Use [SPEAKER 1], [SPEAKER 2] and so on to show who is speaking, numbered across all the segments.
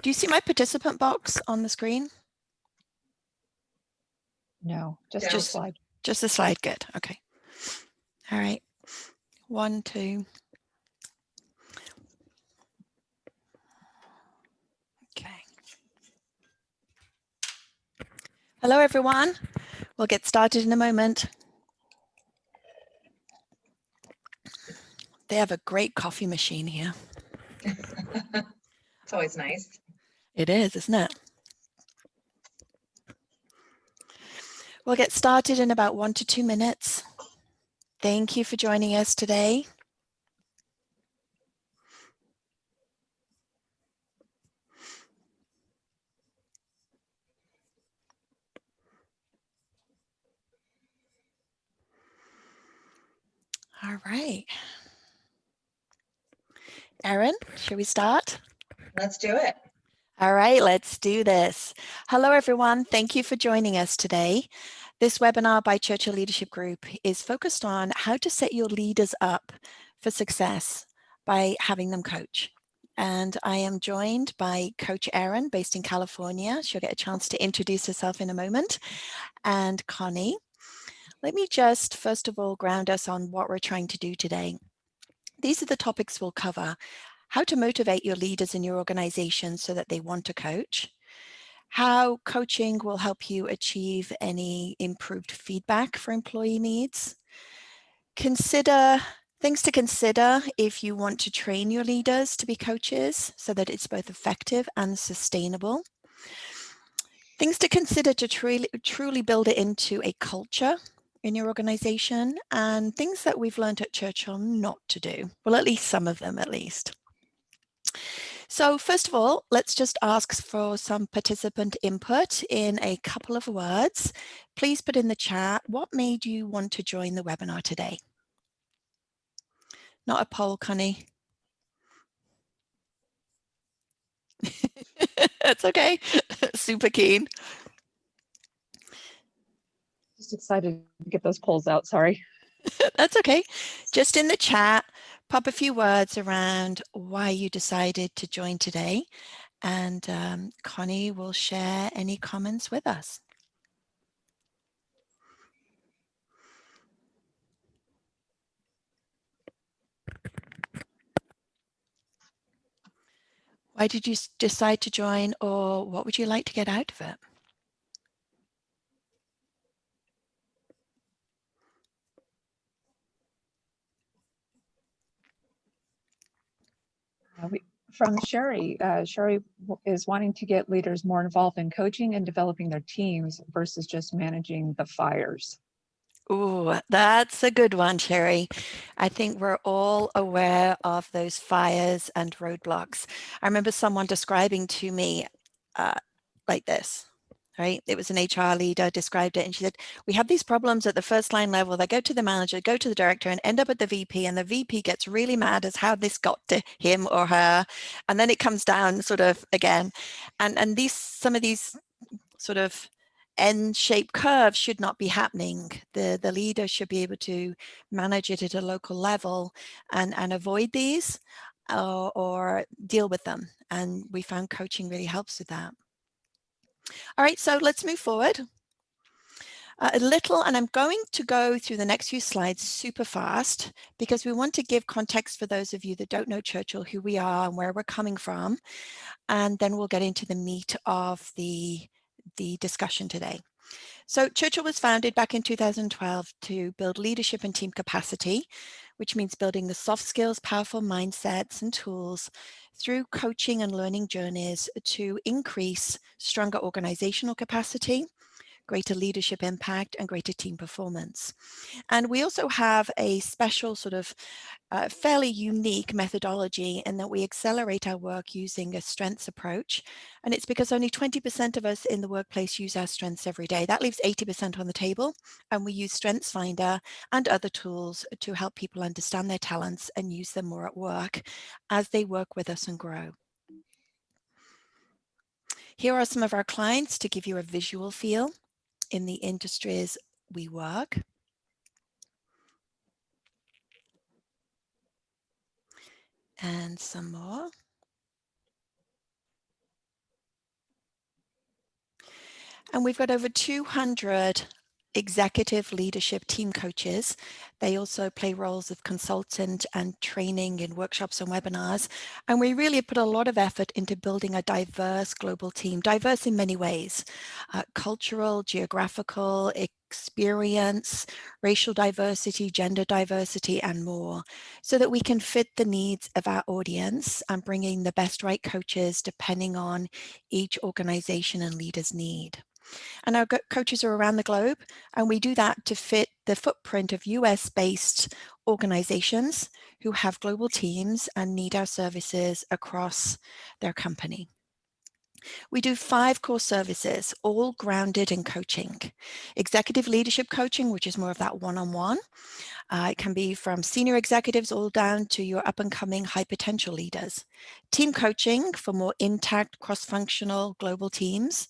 [SPEAKER 1] Do you see my participant box on the screen?
[SPEAKER 2] No, just a slide.
[SPEAKER 1] Just the slide, good, okay. All right, 1, 2. Okay. Hello, everyone. We'll get started in a moment. They have a great coffee machine here.
[SPEAKER 3] It's always nice.
[SPEAKER 1] It is, isn't it? We'll get started in about 1 to 2 minutes. Thank you for joining us today. All right. Erin, should we start?
[SPEAKER 3] Let's do it.
[SPEAKER 1] All right, let's do this. Hello, everyone. Thank you for joining us today. This webinar by Churchill Leadership Group is focused on how to set your leaders up for success by having them coach. And I am joined by Coach Erin, based in California. She'll get a chance to introduce herself in a moment. And Connie. Let me just, first of all, ground us on what we're trying to do today. These are the topics we'll cover. How to motivate your leaders in your organization so that they want to coach. How coaching will help you achieve any improved feedback for employee needs. Things to consider if you want to train your leaders to be coaches so that it's both effective and sustainable. Things to consider to truly build it into a culture in your organization, and things that we've learned at Churchill not to do. Well, at least some of them, at least. So first of all, let's just ask for some participant input in a couple of words. Please put in the chat, what made you want to join the webinar today? Not a poll, Connie. It's okay. Super keen.
[SPEAKER 2] Just excited to get those polls out, sorry.
[SPEAKER 1] That's okay. Just in the chat, pop a few words around why you decided to join today, and Connie will share any comments with us. Why did you decide to join, or what would you like to get out of it?
[SPEAKER 2] From Sherry, Sherry is wanting to get leaders more involved in coaching and developing their teams versus just managing the fires.
[SPEAKER 1] Ooh, that's a good one, Sherry. I think we're all aware of those fires and roadblocks. I remember someone describing to me like this, right? It was an HR leader described it, and she said, we have these problems at the first line level. They go to the manager, go to the director, and end up at the VP, and the VP gets really mad as how this got to him or her. And then it comes down sort of again. And some of these sort of N-shaped curve should not be happening. The leader should be able to manage it at a local level and avoid these or deal with them. And we found coaching really helps with that. All right, so let's move forward a little, and I'm going to go through the next few slides super fast because we want to give context for those of you that don't know Churchill, who we are and where we're coming from. And then we'll get into the meat of the discussion today. So Churchill was founded back in 2012 to build leadership and team capacity, which means building the soft skills, powerful mindsets and tools through coaching and learning journeys to increase stronger organizational capacity, greater leadership impact, and greater team performance. And we also have a special sort of fairly unique methodology in that we accelerate our work using a strengths approach. And it's because only 20% of us in the workplace use our strengths every day. That leaves 80% on the table. And we use Strengths Finder and other tools to help people understand their talents and use them more at work as they work with us and grow. Here are some of our clients to give you a visual feel in the industries we work. And some more. And we've got over 200 executive leadership team coaches. They also play roles of consultant and training in workshops and webinars. And we really put a lot of effort into building a diverse global team, diverse in many ways, cultural, geographical, experience, racial diversity, gender diversity, and more, so that we can fit the needs of our audience and bringing the best right coaches depending on each organization and leader's need. And our coaches are around the globe, and we do that to fit the footprint of US-based organizations who have global teams and need our services across their company. We do 5 core services, all grounded in coaching. Executive leadership coaching, which is more of that one-on-one. It can be from senior executives all down to your up-and-coming high potential leaders. Team coaching for more intact, cross-functional global teams.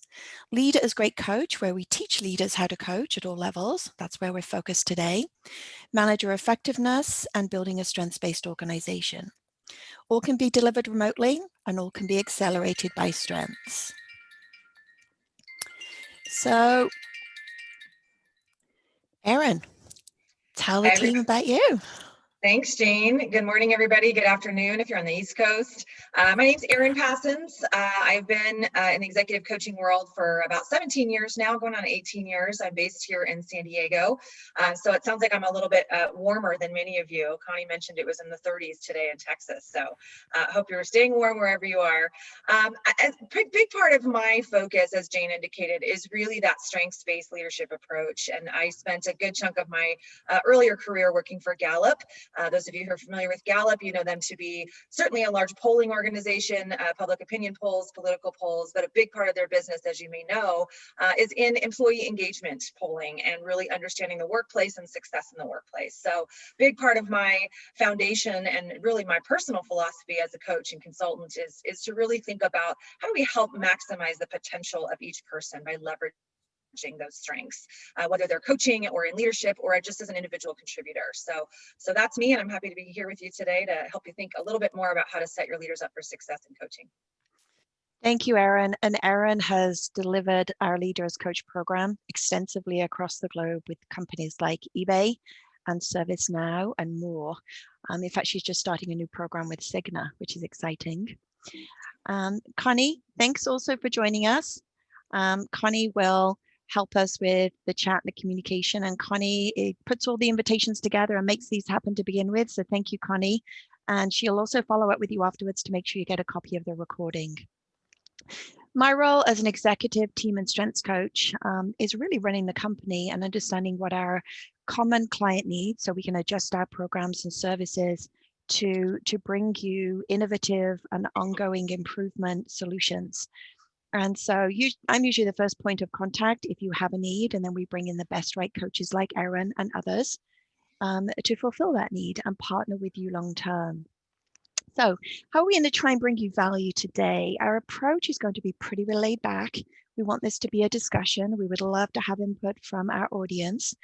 [SPEAKER 1] Leader as great coach, where we teach leaders how to coach at all levels. That's where we're focused today. Manager effectiveness and building a strengths-based organization. All can be delivered remotely and all can be accelerated by strengths. So, Erin, tell the team about you.
[SPEAKER 3] Thanks, Jane. Good morning, everybody. Good afternoon if you're on the East Coast. My name's Erin Passons. I've been in the executive coaching world for about 17 years now, going on 18 years. I'm based here in San Diego. So it sounds like I'm a little bit warmer than many of you. Connie mentioned it was in the 30s today in Texas. So I hope you're staying warm wherever you are. A big part of my focus, as Jane indicated, is really that strengths-based leadership approach. And I spent a good chunk of my earlier career working for Gallup. Those of you who are familiar with Gallup, you know them to be certainly a large polling organization, public opinion polls, political polls, but a big part of their business, as you may know, is in employee engagement polling and really understanding the workplace and success in the workplace. So big part of my foundation and really my personal philosophy as a coach and consultant is to really think about how do we help maximize the potential of each person by leveraging those strengths, whether they're coaching or in leadership or just as an individual contributor. So that's me, and I'm happy to be here with you today to help you think a little bit more about how to set your leaders up for success in coaching.
[SPEAKER 1] Thank you, Erin. And Erin has delivered our Leaders Coach program extensively across the globe with companies like eBay and ServiceNow and more. In fact, she's just starting a new program with Cigna, which is exciting. Connie, thanks also for joining us. Connie will help us with the chat and the communication, and Connie puts all the invitations together and makes these happen to begin with. So thank you, Connie. And she'll also follow up with you afterwards to make sure you get a copy of the recording. My role as an executive team and strengths coach is really running the company and understanding what our common client needs so we can adjust our programs and services to bring you innovative and ongoing improvement solutions. And so I'm usually the first point of contact if you have a need, and then we bring in the best right coaches like Erin and others to fulfill that need and partner with you long term. So how are we going to try and bring you value today? Our approach is going to be pretty laid back. We want this to be a discussion. We would love to have input from our audience.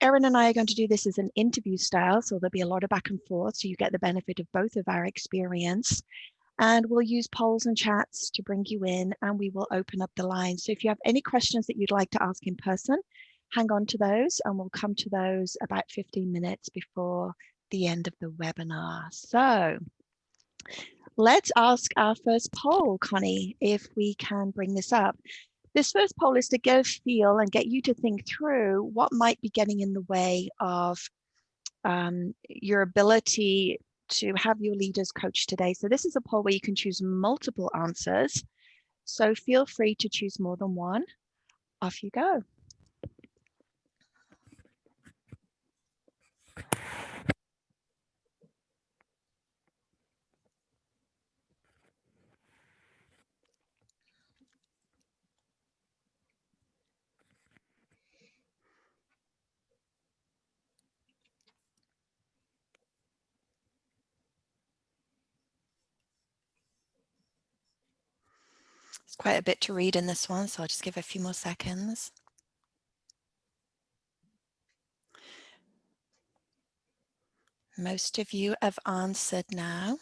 [SPEAKER 1] Erin and I are going to do this as an interview style, so there'll be a lot of back and forth, so you get the benefit of both of our experience. And we'll use polls and chats to bring you in, and we will open up the line. So if you have any questions that you'd like to ask in person, hang on to those, and we'll come to those about 15 minutes before the end of the webinar. So let's ask our first poll, Connie, if we can bring this up. This first poll is to get a feel and get you to think through what might be getting in the way of your ability to have your leaders coach today. So this is a poll where you can choose multiple answers. So feel free to choose more than one. Off you go. It's quite a bit to read in this one, so I'll just give a few more seconds. Most of you have answered now.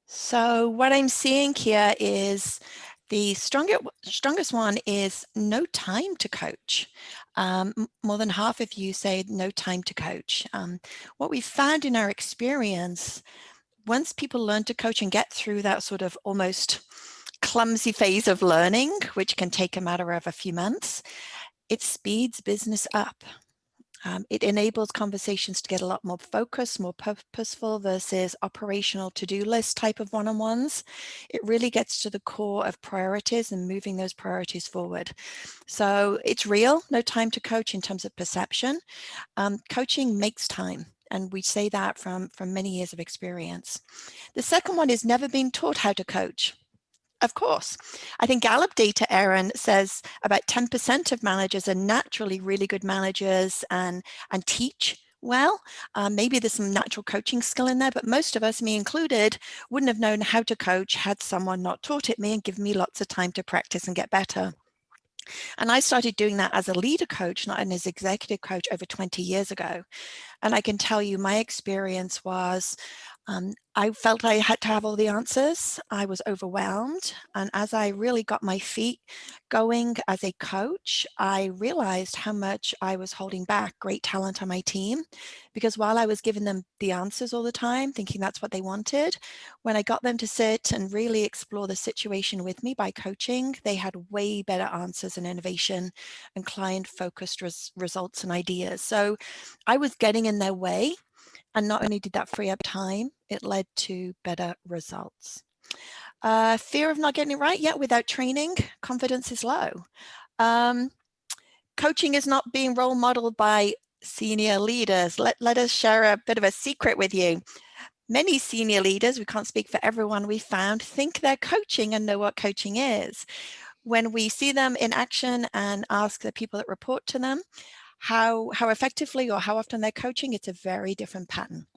[SPEAKER 1] So what I'm seeing here is The strongest one is no time to coach. More than half of you say no time to coach. What we've found in our experience, once people learn to coach and get through that sort of almost clumsy phase of learning, which can take a matter of a few months, it speeds business up. It enables conversations to get a lot more focused, more purposeful versus operational to-do list type of one-on-ones. It really gets to the core of priorities and moving those priorities forward. So it's real, no time to coach in terms of perception. Coaching makes time. And we say that from many years of experience. The second one is never been taught how to coach. Of course. I think Gallup data, Erin, says about 10% of managers are naturally really good managers and teach well. Maybe there's some natural coaching skill in there, but most of us, me included, wouldn't have known how to coach had someone not taught it me and given me lots of time to practice and get better. And I started doing that as a leader coach, not as executive coach, over 20 years ago. And I can tell you my experience was I felt I had to have all the answers. I was overwhelmed. And as I really got my feet going as a coach, I realized how much I was holding back great talent on my team. Because while I was giving them the answers all the time, thinking that's what they wanted, when I got them to sit and really explore the situation with me by coaching, they had way better answers and innovation and client-focused results and ideas. So I was getting in their way. And not only did that free up time, it led to better results. Fear of not getting it right yet without training, confidence is low. Coaching is not being role modeled by senior leaders. Let us share a bit of a secret with you. Many senior leaders, we can't speak for everyone we found, think they're coaching and know what coaching is. When we see them in action and ask the people that report to them how effectively or how often they're coaching, it's a very different pattern.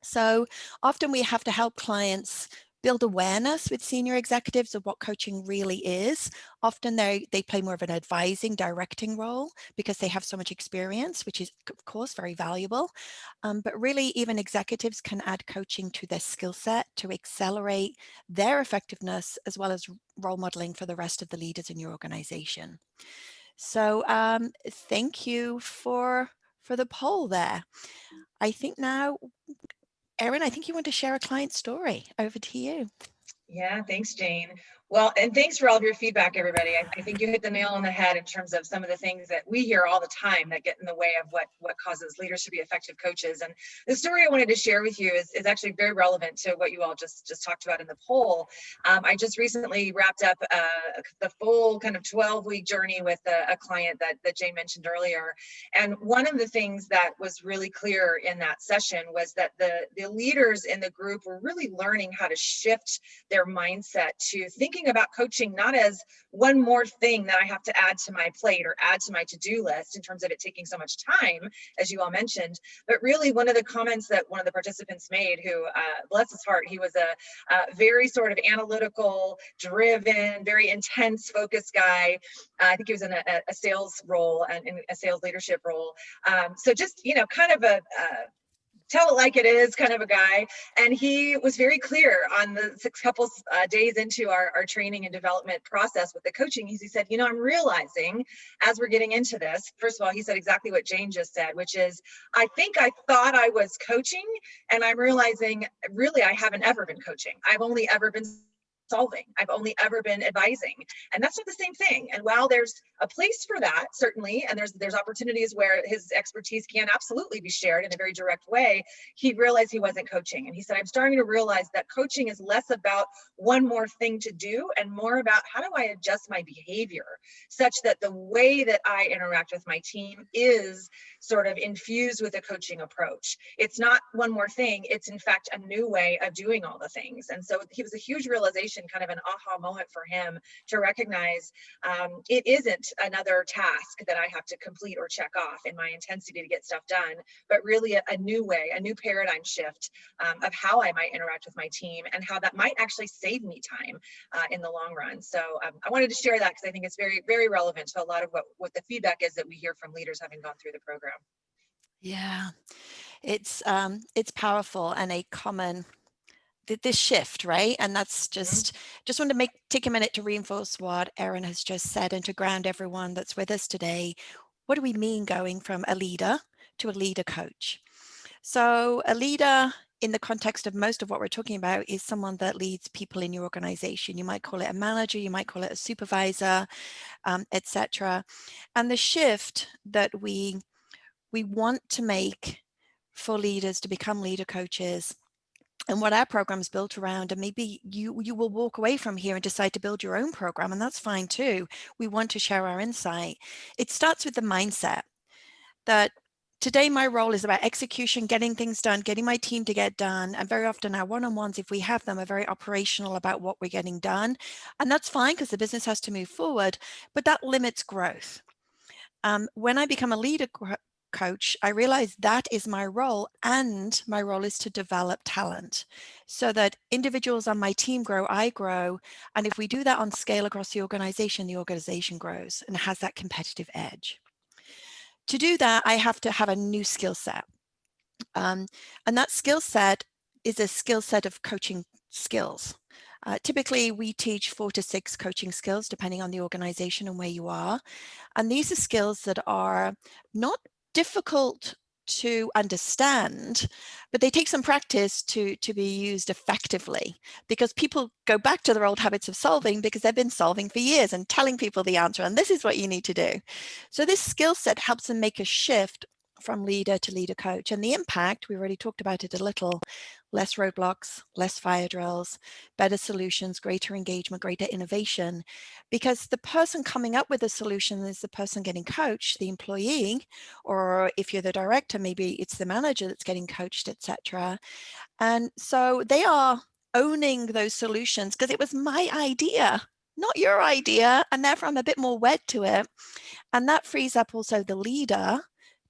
[SPEAKER 1] So often we have to help clients build awareness with senior executives of what coaching really is. Often they play more of an advising, directing role because they have so much experience, which is of course very valuable. But really even executives can add coaching to their skill set to accelerate their effectiveness as well as role modeling for the rest of the leaders in your organization. So thank you for the poll there. I think now, Erin, I think you want to share a client story. Over to you.
[SPEAKER 3] Yeah, thanks, Jane. Well, and thanks for all of your feedback, everybody. I think you hit the nail on the head in terms of some of the things that we hear all the time that get in the way of what causes leaders to be effective coaches. And the story I wanted to share with you is actually very relevant to what you all just talked about in the poll. I just recently wrapped up the full kind of 12-week journey with a client that Jane mentioned earlier. And one of the things that was really clear in that session was that the leaders in the group were really learning how to shift their mindset to thinking about coaching not as one more thing that I have to add to my plate or add to my to-do list in terms of it taking so much time, as you all mentioned, but really one of the comments that one of the participants made, who bless his heart, he was a very sort of analytical, driven, very intense, focused guy. I think he was in a sales role and in a sales leadership role. So just, kind of a tell it like it is kind of a guy. And he was very clear on the couple days into our training and development process with the coaching. He said, I'm realizing as we're getting into this, first of all, he said exactly what Jane just said, which is, I think I thought I was coaching, and I'm realizing really I haven't ever been coaching. I've only ever been solving. I've only ever been advising, and that's not the same thing. And while there's a place for that, certainly, and there's opportunities where his expertise can absolutely be shared in a very direct way, he realized he wasn't coaching. And he said, I'm starting to realize that coaching is less about one more thing to do and more about how do I adjust my behavior such that the way that I interact with my team is sort of infused with a coaching approach. It's not one more thing. It's in fact a new way of doing all the things. And so it was a huge realization, kind of an aha moment for him to recognize it isn't another task that I have to complete or check off in my intensity to get stuff done, but really a new way, a new paradigm shift of how I might interact with my team and how that might actually save me time in the long run. So I wanted to share that because I think it's very, very relevant to a lot of what the feedback is that we hear from leaders having gone through the program.
[SPEAKER 1] Yeah, it's powerful, and a common this shift, right? And that's
[SPEAKER 3] Mhm.
[SPEAKER 1] just want to take a minute to reinforce what Erin has just said and to ground everyone that's with us today. What do we mean going from a leader to a leader coach? So a leader in the context of most of what we're talking about is someone that leads people in your organization. You might call it a manager, you might call it a supervisor, etc. And the shift that we want to make for leaders to become leader coaches, and what our program is built around, and maybe you will walk away from here and decide to build your own program, and that's fine too. We want to share our insight. It starts with the mindset that today my role is about execution, getting things done, getting my team to get done. And very often our one-on-ones, if we have them, are very operational about what we're getting done. And that's fine because the business has to move forward, but that limits growth. When I become a leader coach, I realize that is my role, and my role is to develop talent so that individuals on my team grow, I grow. And if we do that on scale across the organization grows and has that competitive edge. To do that, I have to have a new skill set. And that skill set is a skill set of coaching skills. Typically, we teach 4 to 6 coaching skills, depending on the organization and where you are. And these are skills that are not difficult to understand, but they take some practice to be used effectively, because people go back to their old habits of solving because they've been solving for years and telling people the answer, and this is what you need to do. So this skill set helps them make a shift from leader to leader coach. And the impact, we already talked about it a little: less roadblocks, less fire drills, better solutions, greater engagement, greater innovation, because the person coming up with a solution is the person getting coached, the employee, or if you're the director, maybe it's the manager that's getting coached, etc. And so they are owning those solutions because it was my idea, not your idea, and therefore I'm a bit more wed to it. And that frees up also the leader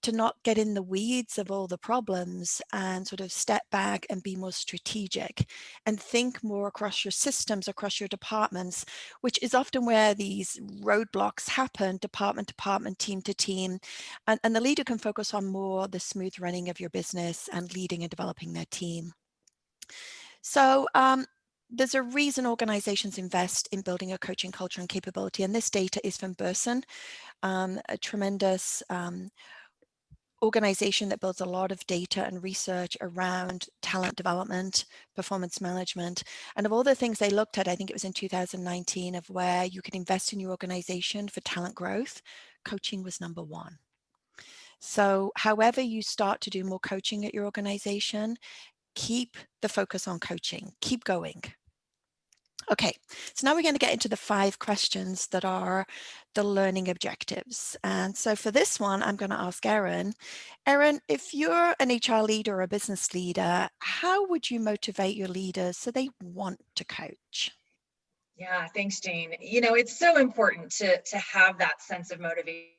[SPEAKER 1] to not get in the weeds of all the problems and sort of step back and be more strategic and think more across your systems, across your departments, which is often where these roadblocks happen, department to department, team to team. And the leader can focus on more the smooth running of your business and leading and developing their team. So there's a reason organizations invest in building a coaching culture and capability. And this data is from Burson, a tremendous organization that builds a lot of data and research around talent development, performance management. And of all the things they looked at, I think it was in 2019, of where you can invest in your organization for talent growth, coaching was number one. So however you start to do more coaching at your organization, keep the focus on coaching, keep going. Okay, so now we're going to get into the 5 questions that are the learning objectives. And so for this one, I'm going to ask Erin. Erin, if you're an HR leader or a business leader, how would you motivate your leaders so they want to coach?
[SPEAKER 3] Yeah, thanks, Jane. You know, it's so important to have that sense of motivation,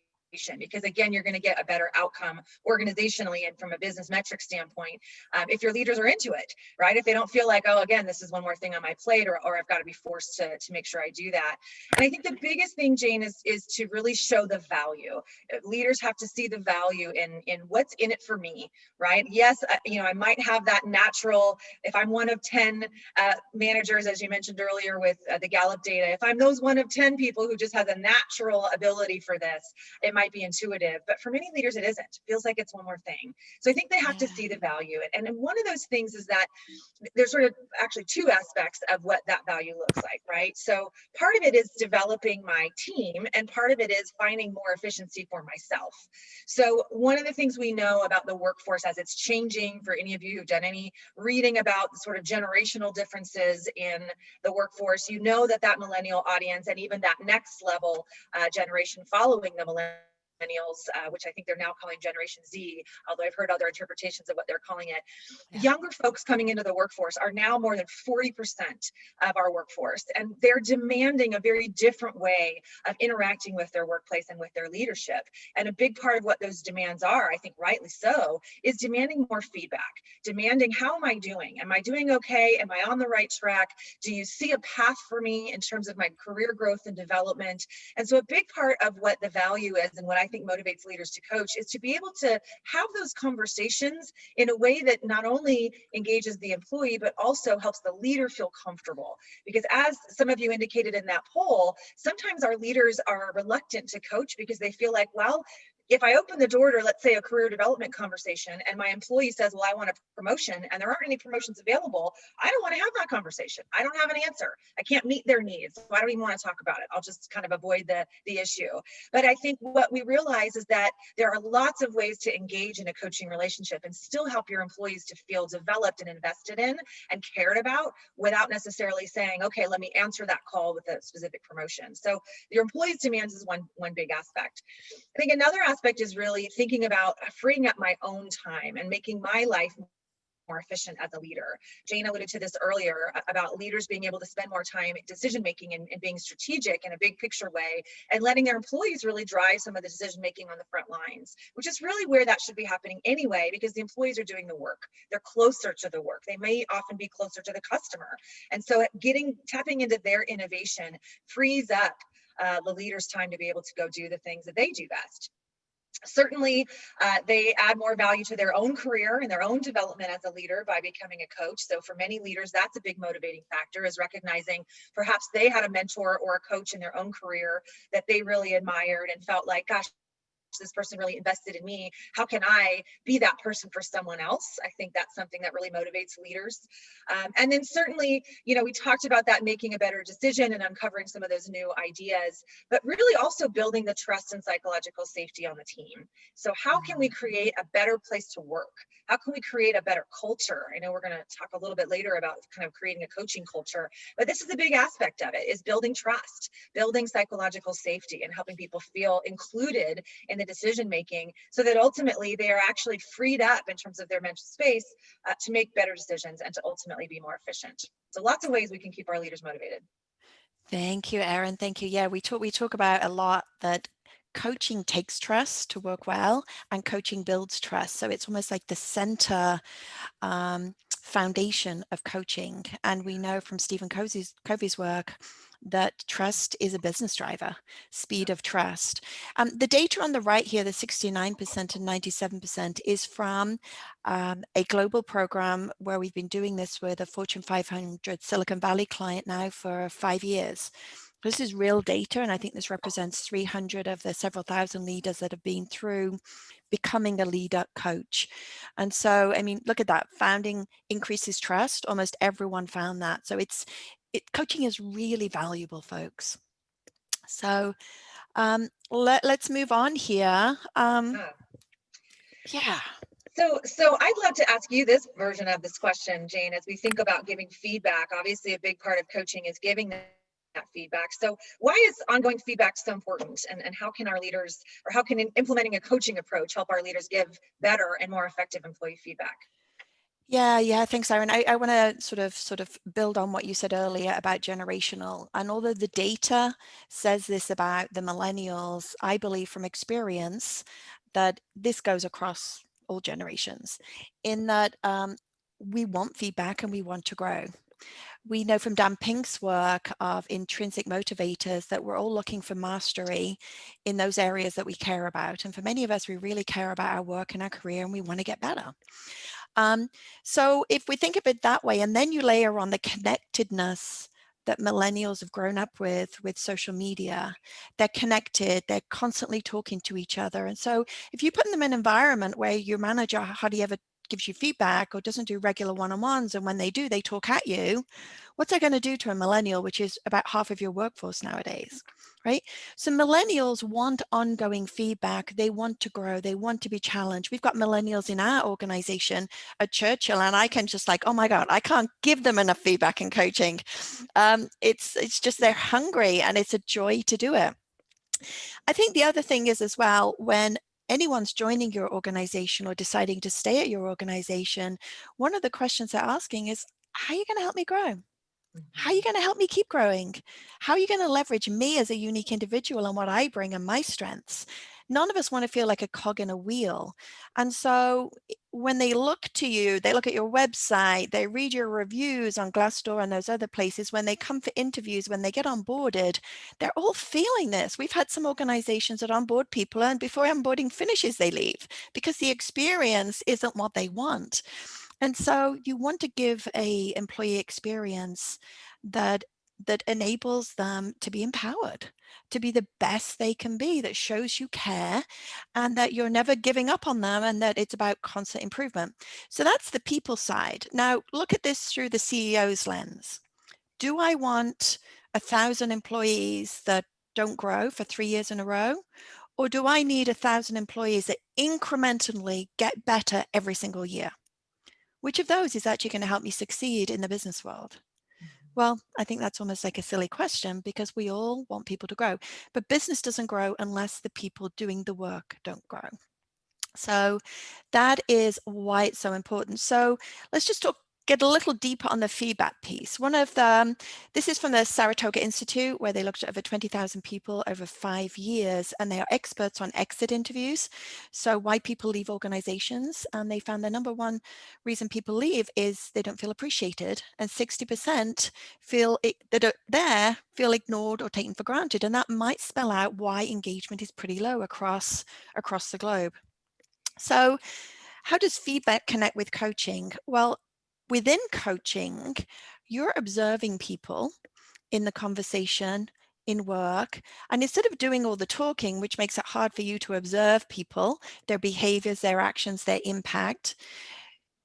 [SPEAKER 3] because again, you're going to get a better outcome organizationally and from a business metric standpoint if your leaders are into it, right? If they don't feel like, oh, again, this is one more thing on my plate, or I've got to be forced to make sure I do that. And I think the biggest thing, Jane, is to really show the value. Leaders have to see the value in what's in it for me, right? Yes, you know, I might have that natural, if I'm one of 10 managers, as you mentioned earlier with the Gallup data, if I'm those one of 10 people who just has a natural ability for this, it might be intuitive, but for many leaders, it isn't. It feels like it's one more thing. So I think they have to see the value. And one of those things is that there's sort of actually 2 aspects of what that value looks like, right? So part of it is developing my team, and part of it is finding more efficiency for myself. So one of the things we know about the workforce as it's changing, for any of you who've done any reading about the sort of generational differences in the workforce, you know that millennial audience, and even that next level generation following the millennials, which I think they're now calling Generation Z, although I've heard other interpretations of what they're calling it. Yeah. Younger folks coming into the workforce are now more than 40% of our workforce, and they're demanding a very different way of interacting with their workplace and with their leadership. And a big part of what those demands are, I think rightly so, is demanding more feedback, demanding, how am I doing? Am I doing okay? Am I on the right track? Do you see a path for me in terms of my career growth and development? And so a big part of what the value is, and what I think motivates leaders to coach is to be able to have those conversations in a way that not only engages the employee, but also helps the leader feel comfortable. Because as some of you indicated in that poll, sometimes our leaders are reluctant to coach because they feel like, well, if I open the door to, let's say, a career development conversation and my employee says, well, I want a promotion and there aren't any promotions available, I don't want to have that conversation. I don't have an answer. I can't meet their needs. So I don't even want to talk about it. I'll just kind of avoid the issue. But I think what we realize is that there are lots of ways to engage in a coaching relationship and still help your employees to feel developed and invested in and cared about without necessarily saying, okay, let me answer that call with a specific promotion. So your employees' demands is one big aspect. I think another aspect is really thinking about freeing up my own time and making my life more efficient as a leader. Jane alluded to this earlier about leaders being able to spend more time decision-making and being strategic in a big picture way and letting their employees really drive some of the decision-making on the front lines, which is really where that should be happening anyway, because the employees are doing the work. They're closer to the work. They may often be closer to the customer. And so tapping into their innovation frees up the leader's time to be able to go do the things that they do best. Certainly, they add more value to their own career and their own development as a leader by becoming a coach. So for many leaders, that's a big motivating factor, is recognizing perhaps they had a mentor or a coach in their own career that they really admired and felt like, gosh, this person really invested in me. How can I be that person for someone else? I think that's something that really motivates leaders. And then certainly, we talked about that making a better decision and uncovering some of those new ideas, but really also building the trust and psychological safety on the team. So how can we create a better place to work? How can we create a better culture? I know we're going to talk a little bit later about kind of creating a coaching culture, but this is a big aspect of it, is building trust, building psychological safety, and helping people feel included in the decision making so that ultimately they are actually freed up in terms of their mental space to make better decisions and to ultimately be more efficient. So lots of ways we can keep our leaders motivated.
[SPEAKER 1] Thank you, Erin. Thank you. Yeah, we talk about a lot that coaching takes trust to work well, and coaching builds trust. So it's almost like the center foundation of coaching. And we know from Stephen Covey's work that trust is a business driver, speed of trust. The data on the right here, the 69% and 97%, is from a global program where we've been doing this with a Fortune 500 Silicon Valley client now for 5 years. This is real data, and I think this represents 300 of the several thousand leaders that have been through becoming a leader coach. And so, I mean, look at that. Founding increases trust. Almost everyone found that. So coaching is really valuable, folks. So let's move on here. Yeah.
[SPEAKER 3] So I'd love to ask you this version of this question, Jane, as we think about giving feedback. Obviously, a big part of coaching is giving that feedback. So why is ongoing feedback so important? And how can our leaders, or how can implementing a coaching approach help our leaders give better and more effective employee feedback?
[SPEAKER 1] Yeah, thanks, Erin. I want to sort of build on what you said earlier about generational. And although the data says this about the millennials, I believe from experience that this goes across all generations, in that we want feedback and we want to grow. We know from Dan Pink's work of intrinsic motivators that we're all looking for mastery in those areas that we care about. And for many of us, we really care about our work and our career, and we want to get better. So if we think of it that way, and then you layer on the connectedness that millennials have grown up with social media, they're connected, they're constantly talking to each other. And so if you put them in an environment where your manager hardly ever gives you feedback or doesn't do regular one-on-ones, and when they do, they talk at you, what's that going to do to a millennial, which is about half of your workforce nowadays, right? So millennials want ongoing feedback. They want to grow. They want to be challenged. We've got millennials in our organization at Churchill, and I can just like, oh my God, I can't give them enough feedback and coaching. It's just they're hungry, and it's a joy to do it. I think the other thing is as well, when anyone's joining your organization or deciding to stay at your organization, one of the questions they're asking is, how are you going to help me grow? How are you going to help me keep growing? How are you going to leverage me as a unique individual and what I bring and my strengths? none of us want to feel like a cog in a wheel. And so when they look to you, they look at your website, they read your reviews on Glassdoor and those other places, when they come for interviews, when they get onboarded, they're all feeling this. We've had some organizations that onboard people and before onboarding finishes, they leave because the experience isn't what they want. And so you want to give a employee experience that enables them to be empowered, to be the best they can be, that shows you care and that you're never giving up on them and that it's about constant improvement. So that's the people side. Now look at this through the CEO's lens. Do I want 1,000 employees that don't grow for 3 years in a row? Or do I need 1,000 employees that incrementally get better every single year? Which of those is actually going to help me succeed in the business world? Well, I think that's almost like a silly question because we all want people to grow, but business doesn't grow unless the people doing the work don't grow. So that is why it's so important. So let's just get a little deeper on the feedback piece. One of them, this is from the Saratoga Institute, where they looked at over 20,000 people over 5 years, and they are experts on exit interviews. So why people leave organizations, and they found the number one reason people leave is they don't feel appreciated, and 60% that are there feel ignored or taken for granted, and that might spell out why engagement is pretty low across the globe. So how does feedback connect with coaching? Well, within coaching, you're observing people in the conversation, in work, and instead of doing all the talking, which makes it hard for you to observe people, their behaviors, their actions, their impact,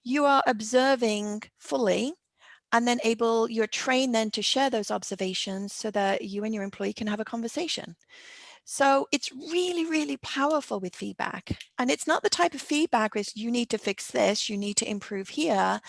[SPEAKER 1] you are observing fully and then you're trained then to share those observations so that you and your employee can have a conversation. So it's really, really powerful with feedback. And it's not the type of feedback where you need to fix this, you need to improve here.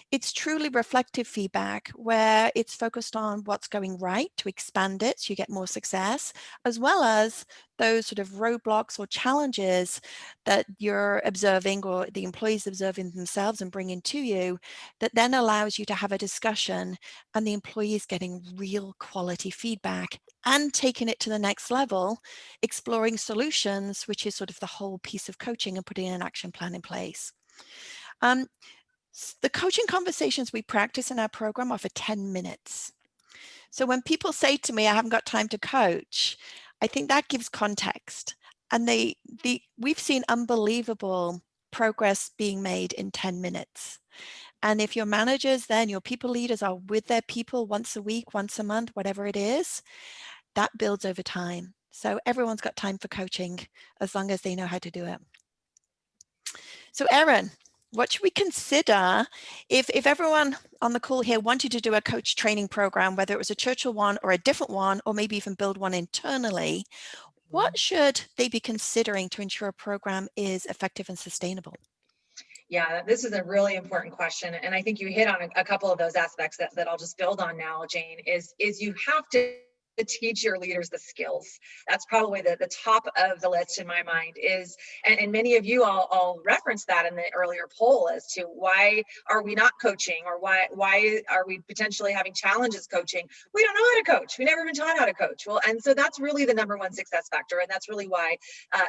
[SPEAKER 1] It's truly reflective feedback where it's focused on what's going right to expand it so you get more success, as well as those sort of roadblocks or challenges that you're observing or the employees observing themselves and bringing to you, that then allows you to have a discussion and the employees getting real quality feedback and taking it to the next level, exploring solutions, which is sort of the whole piece of coaching and putting an action plan in place. The coaching conversations we practice in our program are for 10 minutes. So when people say to me, I haven't got time to coach, I think that gives context. And we've seen unbelievable progress being made in 10 minutes. And if your managers, then your people leaders are with their people once a week, once a month, whatever it is, that builds over time. So everyone's got time for coaching as long as they know how to do it. So Erin, what should we consider if everyone on the call here wanted to do a coach training program, whether it was a Churchill one or a different one, or maybe even build one internally, what should they be considering to ensure a program is effective and sustainable?
[SPEAKER 3] Yeah, this is a really important question. And I think you hit on a couple of those aspects that I'll just build on now, Jane, is you have to teach your leaders the skills. That's probably the top of the list in my mind is, and many of you all referenced that in the earlier poll as to why are we not coaching, or why are we potentially having challenges coaching? We don't know how to coach. We've never been taught how to coach. Well, and so that's really the number one success factor. And that's really why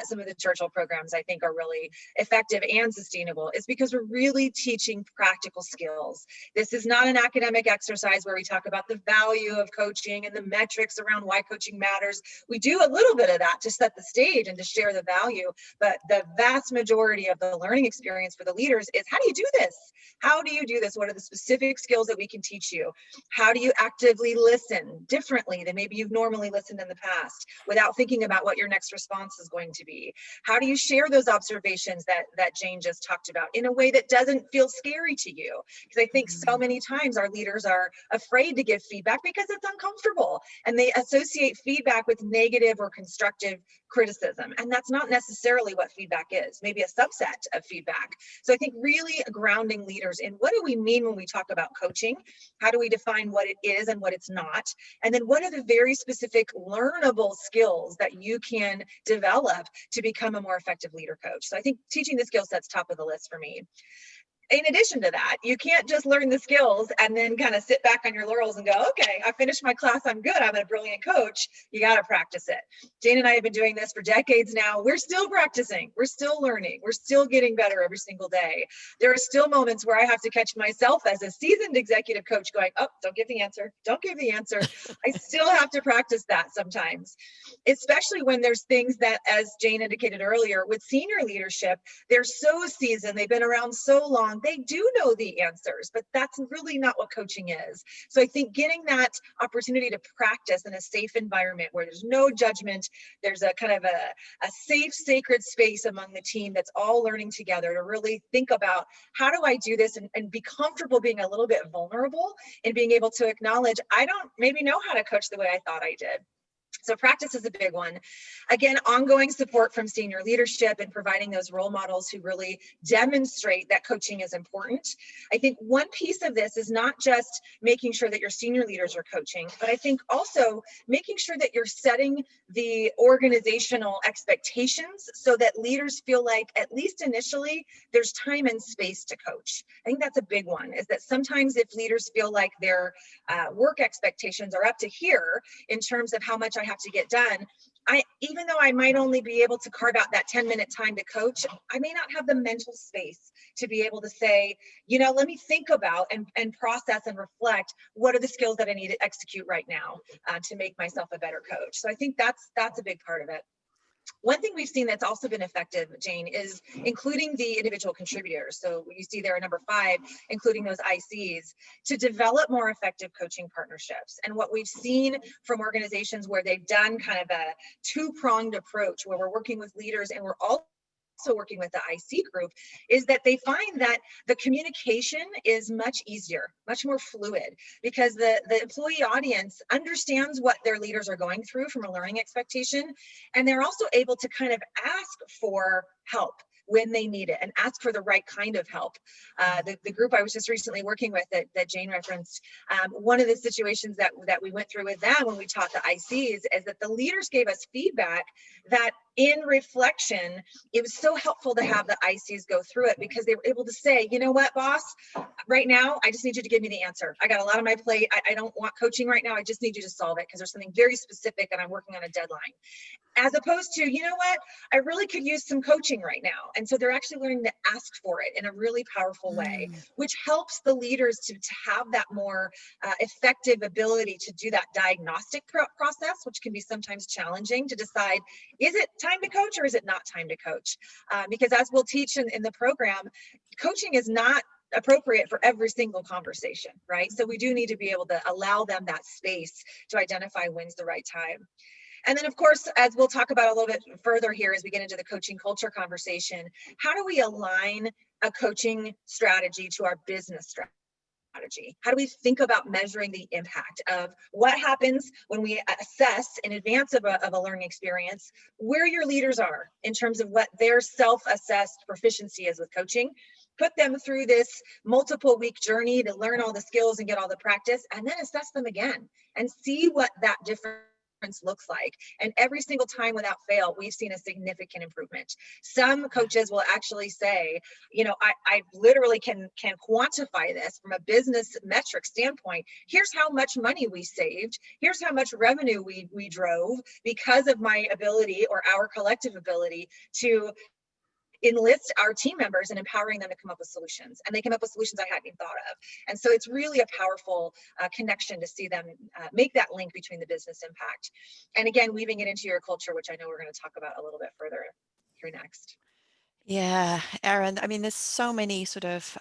[SPEAKER 3] some of the Churchill programs I think are really effective and sustainable, is because we're really teaching practical skills. This is not an academic exercise where we talk about the value of coaching and the metrics around why coaching matters. We do a little bit of that to set the stage and to share the value, but the vast majority of the learning experience for the leaders is, how do you do this? How do you do this? What are the specific skills that we can teach you? How do you actively listen differently than maybe you've normally listened in the past without thinking about what your next response is going to be? How do you share those observations that Jane just talked about in a way that doesn't feel scary to you? Because I think so many times our leaders are afraid to give feedback because it's uncomfortable, and they associate feedback with negative or constructive criticism. And that's not necessarily what feedback is, maybe a subset of feedback. So I think really grounding leaders in what do we mean when we talk about coaching? How do we define what it is and what it's not? And then what are the very specific learnable skills that you can develop to become a more effective leader coach? So I think teaching the skill set's top of the list for me. in addition to that, you can't just learn the skills and then kind of sit back on your laurels and go, okay, I finished my class, I'm good, I'm a brilliant coach. You got to practice it. Jane and I have been doing this for decades now. We're still practicing, we're still learning, we're still getting better every single day. There are still moments where I have to catch myself as a seasoned executive coach going, oh, don't give the answer, don't give the answer. I still have to practice that sometimes, especially when there's things that, as Jane indicated earlier, with senior leadership, they're so seasoned, they've been around so long, they do know the answers, but that's really not what coaching is. So I think getting that opportunity to practice in a safe environment where there's no judgment, there's a kind of a safe, sacred space among the team that's all learning together to really think about, how do I do this, and be comfortable being a little bit vulnerable and being able to acknowledge, I don't maybe know how to coach the way I thought I did. So practice is a big one. Again, ongoing support from senior leadership and providing those role models who really demonstrate that coaching is important. I think one piece of this is not just making sure that your senior leaders are coaching, but I think also making sure that you're setting the organizational expectations so that leaders feel like, at least initially, there's time and space to coach. I think that's a big one, is that sometimes if leaders feel like their work expectations are up to here in terms of how much I have to get done, even though I might only be able to carve out that 10-minute time to coach, I may not have the mental space to be able to say, let me think about and process and reflect, what are the skills that I need to execute right now to make myself a better coach. So I think that's a big part of it. One thing we've seen that's also been effective, Jane, is including the individual contributors. So you see there at number 5, including those ICs, to develop more effective coaching partnerships. And what we've seen from organizations where they've done kind of a 2-pronged approach, where we're working with leaders and we're also working with the IC group, is that they find that the communication is much easier, much more fluid, because the employee audience understands what their leaders are going through from a learning expectation, and they're also able to kind of ask for help when they need it and ask for the right kind of help. The group I was just recently working with that Jane referenced, one of the situations that we went through with them when we taught the ICs is that the leaders gave us feedback that in reflection, it was so helpful to have the ICs go through it, because they were able to say, you know what, boss, right now, I just need you to give me the answer. I got a lot on my plate. I don't want coaching right now. I just need you to solve it because there's something very specific and I'm working on a deadline. As opposed to, you know what, I really could use some coaching right now. And so they're actually learning to ask for it in a really powerful way, which helps the leaders to have that more effective ability to do that diagnostic process, which can be sometimes challenging to decide, is it time to coach or is it not time to coach? Because as we'll teach in the program, coaching is not appropriate for every single conversation, right? So we do need to be able to allow them that space to identify when's the right time. And then, of course, as we'll talk about a little bit further here as we get into the coaching culture conversation, how do we align a coaching strategy to our business strategy? How do we think about measuring the impact of what happens when we assess in advance of a learning experience where your leaders are in terms of what their self-assessed proficiency is with coaching? Put them through this multiple week journey to learn all the skills and get all the practice, and then assess them again and see what that difference looks like. And every single time without fail, we've seen a significant improvement. Some coaches will actually say, I literally can quantify this from a business metric standpoint. Here's how much money we saved. Here's how much revenue we drove because of my ability, or our collective ability, to enlist our team members and empowering them to come up with solutions. And they come up with solutions I hadn't even thought of. And so it's really a powerful connection to see them make that link between the business impact. And again, weaving it into your culture, which I know we're going to talk about a little bit further here next.
[SPEAKER 1] Yeah, Erin, I mean, there's so many sort of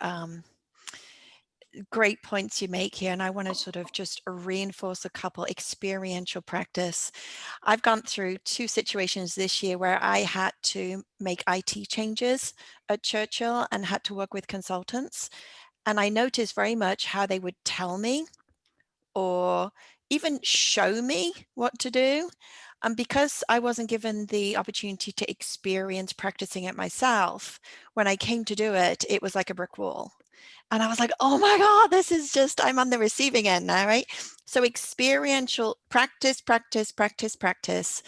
[SPEAKER 1] great points you make here, and I want to sort of just reinforce a couple. Experiential practice. I've gone through 2 situations this year where I had to make IT changes at Churchill and had to work with consultants, and I noticed very much how they would tell me or even show me what to do. And because I wasn't given the opportunity to experience practicing it myself, when I came to do it, it was like a brick wall. And I was like, oh my God, this is just, I'm on the receiving end now, right? So experiential practice, practice, practice, practice.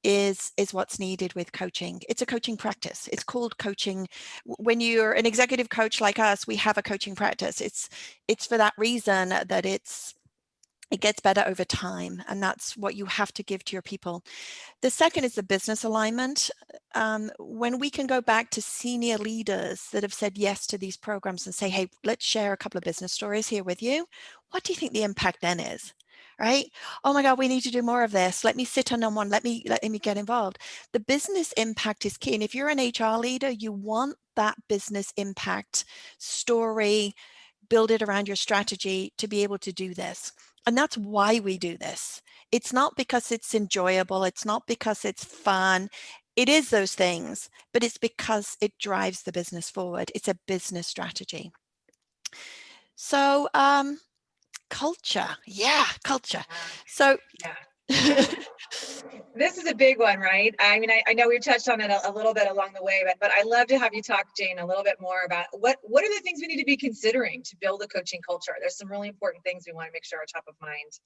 [SPEAKER 1] is what's needed with coaching. It's a coaching practice. It's called coaching. When you're an executive coach like us, we have a coaching practice. It's for that reason that it gets better over time, and that's what you have to give to your people. The second is the business alignment. When we can go back to senior leaders that have said yes to these programs and say, hey, let's share a couple of business stories here with you. What do you think the impact then is? Right? Oh my God, we need to do more of this. Let me sit on one. Let me get involved. The business impact is key. And if you're an HR leader, you want that business impact story, build it around your strategy to be able to do this. And that's why we do this. It's not because it's enjoyable. It's not because it's fun. It is those things, but it's because it drives the business forward. It's a business strategy. So, culture. Yeah, culture. So,
[SPEAKER 3] Yeah. This is a big one, right? I mean, I know we touched on it a little bit along the way, but I'd love to have you talk, Jane, a little bit more about what are the things we need to be considering to build a coaching culture? There's some really important things we want to make sure are top of mind.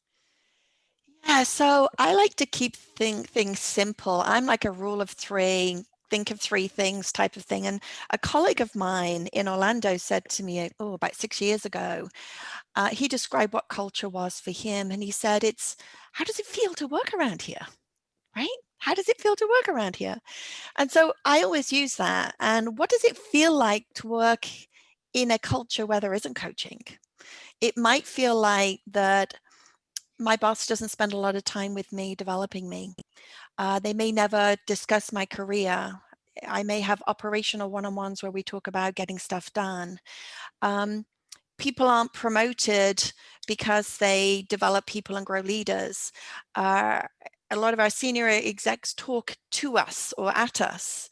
[SPEAKER 1] yeah, so I like to keep things simple. I'm like a rule of three, think of three things type of thing. And a colleague of mine in Orlando said to me, oh, about 6 years ago, he described what culture was for him. And he said, how does it feel to work around here? Right? How does it feel to work around here? And so I always use that. And what does it feel like to work in a culture where there isn't coaching? It might feel like that my boss doesn't spend a lot of time with me developing me. They may never discuss my career. I may have operational one-on-ones where we talk about getting stuff done. People aren't promoted because they develop people and grow leaders. A lot of our senior execs talk to us or at us.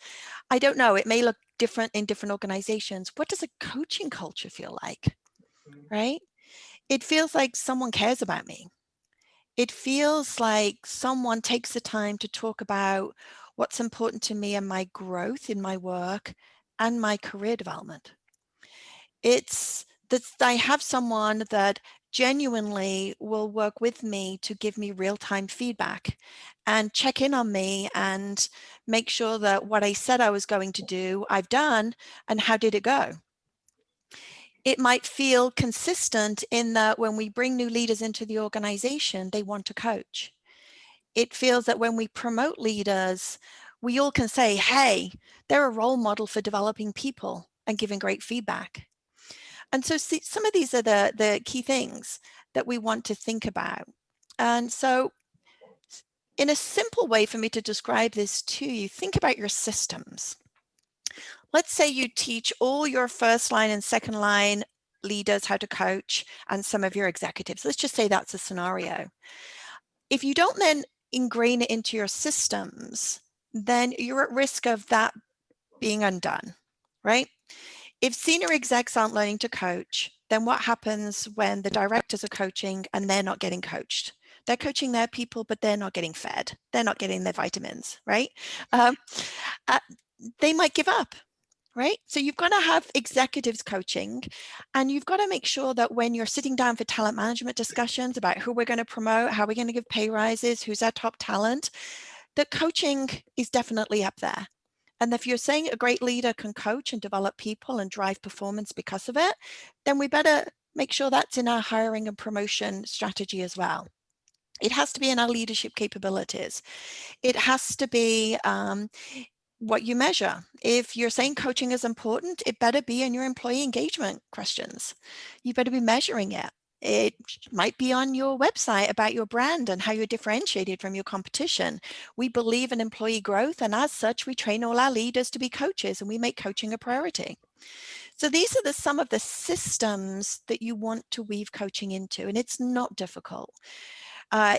[SPEAKER 1] I don't know. It may look different in different organizations. What does a coaching culture feel like? Right? It feels like someone cares about me. It feels like someone takes the time to talk about what's important to me and my growth in my work and my career development. It's that I have someone that genuinely will work with me to give me real-time feedback and check in on me and make sure that what I said I was going to do, I've done, and how did it go? It might feel consistent in that when we bring new leaders into the organization, they want to coach. It feels that when we promote leaders, we all can say, hey, they're a role model for developing people and giving great feedback. And so some of these are the key things that we want to think about. And so in a simple way for me to describe this to you, think about your systems. Let's say you teach all your first line and second line leaders how to coach and some of your executives. Let's just say that's a scenario. If you don't then ingrain it into your systems, then you're at risk of that being undone, right? If senior execs aren't learning to coach, then what happens when the directors are coaching and they're not getting coached? They're coaching their people, but they're not getting fed. They're not getting their vitamins, right? They might give up, right? So you've got to have executives coaching, and you've got to make sure that when you're sitting down for talent management discussions about who we're going to promote, how we're going to give pay rises, who's our top talent, that coaching is definitely up there. And if you're saying a great leader can coach and develop people and drive performance because of it, then we better make sure that's in our hiring and promotion strategy as well. It has to be in our leadership capabilities. It has to be what you measure. If you're saying coaching is important, it better be in your employee engagement questions. You better be measuring it. It might be on your website about your brand and how you're differentiated from your competition. We believe in employee growth, and as such, we train all our leaders to be coaches, and we make coaching a priority. So these are some of the systems that you want to weave coaching into, and it's not difficult.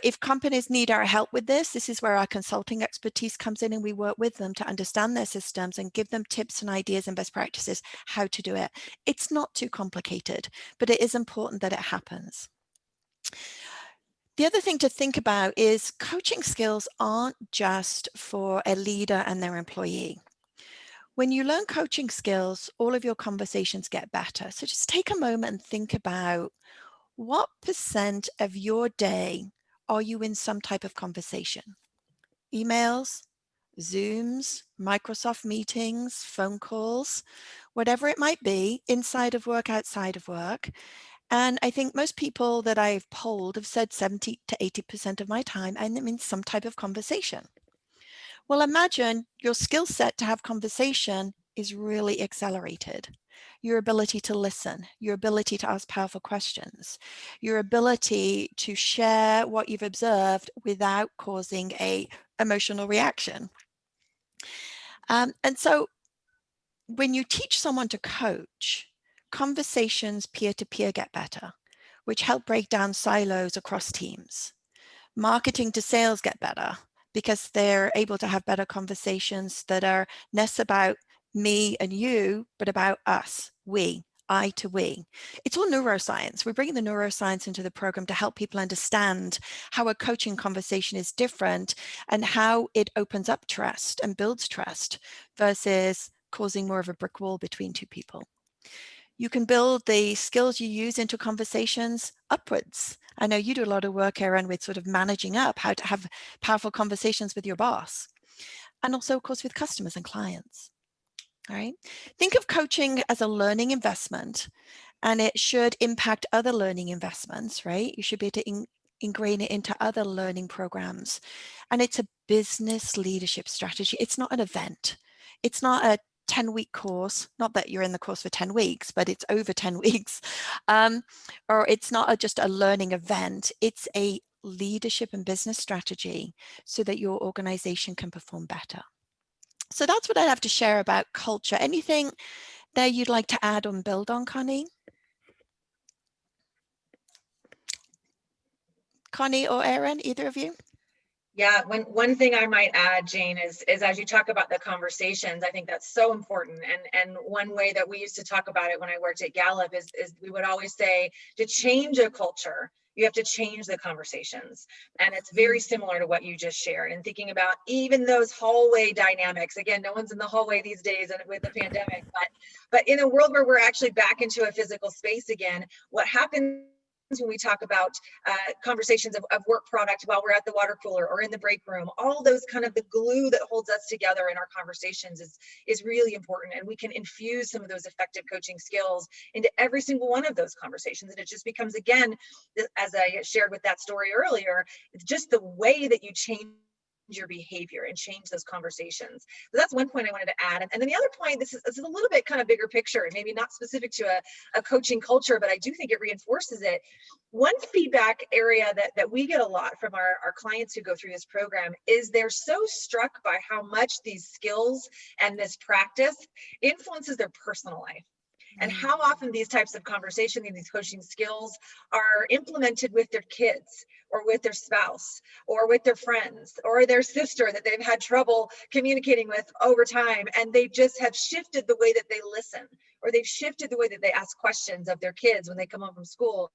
[SPEAKER 1] If companies need our help with this is where our consulting expertise comes in, and we work with them to understand their systems and give them tips and ideas and best practices how to do it. It's not too complicated, but it is important that it happens. The other thing to think about is coaching skills aren't just for a leader and their employee. When you learn coaching skills, all of your conversations get better. So just take a moment and think about what % of your day are you in some type of conversation? emails, Zooms, Microsoft meetings, phone calls, whatever it might be, inside of work, outside of work. And I think most people that I've polled have said 70 to 80% of my time I'm in some type of conversation. Well, imagine your skill set to have conversation is really accelerated. Your ability to listen, your ability to ask powerful questions, your ability to share what you've observed without causing a emotional reaction. And so when you teach someone to coach, conversations peer-to-peer get better, which help break down silos across teams. Marketing to sales get better because they're able to have better conversations that are less about me and you, but about us, we, I to we. It's all neuroscience. We're bringing the neuroscience into the program to help people understand how a coaching conversation is different and how it opens up trust and builds trust versus causing more of a brick wall between two people. You can build the skills you use into conversations upwards. I know you do a lot of work, Erin, with sort of managing up how to have powerful conversations with your boss. And also, of course, with customers and clients. All right. Think of coaching as a learning investment, and it should impact other learning investments, right? You should be able to ingrain it into other learning programs. And it's a business leadership strategy. It's not an event. It's not a 10-week course, not that you're in the course for 10 weeks, but it's over 10 weeks. Or it's not just a learning event. It's a leadership and business strategy so that your organization can perform better. So that's what I have to share about culture. Anything there you'd like to add or build on, Connie? Connie or Erin, either of you?
[SPEAKER 3] Yeah, one thing I might add, Jane, is as you talk about the conversations, I think that's so important. And one way that we used to talk about it when I worked at Gallup is we would always say, to change a culture, you have to change the conversations. And it's very similar to what you just shared. And thinking about even those hallway dynamics. Again, no one's in the hallway these days and with the pandemic, but in a world where we're actually back into a physical space again, what happens when we talk about conversations of work product while we're at the water cooler or in the break room, all those kind of the glue that holds us together in our conversations is really important. And we can infuse some of those effective coaching skills into every single one of those conversations. And it just becomes, again, as I shared with that story earlier, it's just the way that you change your behavior and change those conversations. So that's one point I wanted to add. And then the other point, this is a little bit kind of bigger picture and maybe not specific to a coaching culture, but I do think it reinforces it. One feedback area that we get a lot from our clients who go through this program is they're so struck by how much these skills and this practice influences their personal life. And how often these types of conversation and these coaching skills are implemented with their kids or with their spouse or with their friends or their sister that they've had trouble communicating with over time. And they just have shifted the way that they listen, or they've shifted the way that they ask questions of their kids when they come home from school.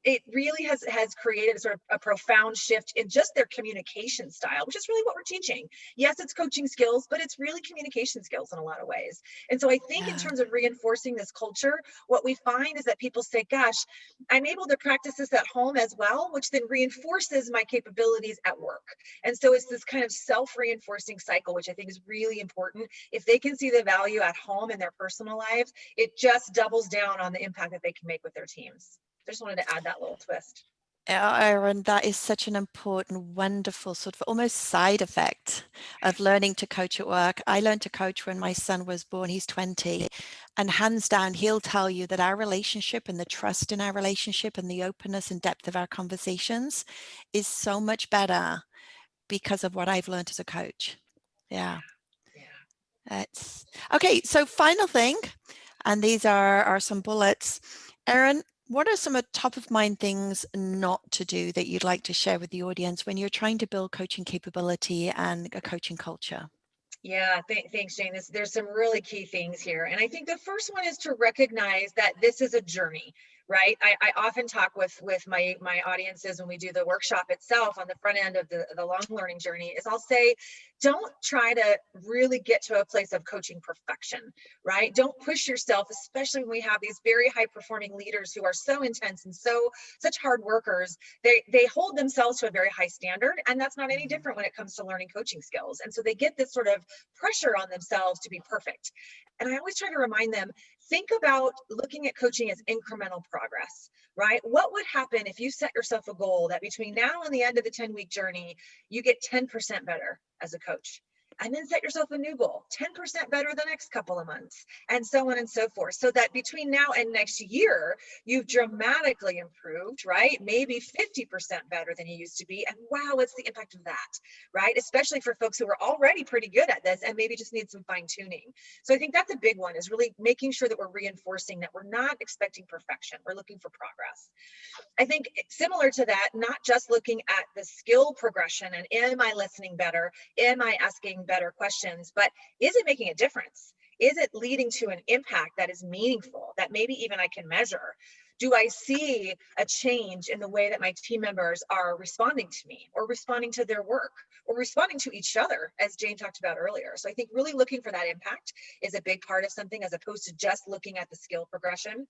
[SPEAKER 3] It really has created sort of a profound shift in just their communication style, which is really what we're teaching. Yes, it's coaching skills, but it's really communication skills in a lot of ways. And so I think in terms of reinforcing this culture, what we find is that people say, gosh, I'm able to practice this at home as well, which then reinforces my capabilities at work. And so it's this kind of self-reinforcing cycle, which I think is really important. If they can see the value at home in their personal lives, it just doubles down on the impact that they can make with their teams. I just wanted to add that little twist.
[SPEAKER 1] Erin, that is such an important, wonderful sort of almost side effect of learning to coach at work. I learned to coach when my son was born. He's 20, and hands down, he'll tell you that our relationship and the trust in our relationship and the openness and depth of our conversations is so much better because of what I've learned as a coach. Yeah. That's okay. So final thing, and these are some bullets. Erin, what are some of top of mind things not to do that you'd like to share with the audience when you're trying to build coaching capability and a coaching culture?
[SPEAKER 3] Yeah, thanks, Jane. There's some really key things here. And I think the first one is to recognize that this is a journey. right? I often talk with my audiences when we do the workshop itself on the front end of the long learning journey is I'll say, don't try to really get to a place of coaching perfection, right? Don't push yourself, especially when we have these very high performing leaders who are so intense and such hard workers. They hold themselves to a very high standard, and that's not any different when it comes to learning coaching skills. And so they get this sort of pressure on themselves to be perfect. And I always try to remind them, think about looking at coaching as incremental progress, right? What would happen if you set yourself a goal that between now and the end of the 10-week journey, you get 10% better as a coach? And then set yourself a new goal, 10% better the next couple of months, and so on and so forth. So that between now and next year, you've dramatically improved, right? Maybe 50% better than you used to be. And wow, what's the impact of that, right? Especially for folks who are already pretty good at this and maybe just need some fine tuning. So I think that's a big one, is really making sure that we're reinforcing that we're not expecting perfection. We're looking for progress. I think similar to that, not just looking at the skill progression and am I listening better? Am I asking better questions? But is it making a difference? Is it leading to an impact that is meaningful, that maybe even I can measure? Do I see a change in the way that my team members are responding to me, or responding to their work, or responding to each other, as Jane talked about earlier? So I think really looking for that impact is a big part of something, as opposed to just looking at the skill progression.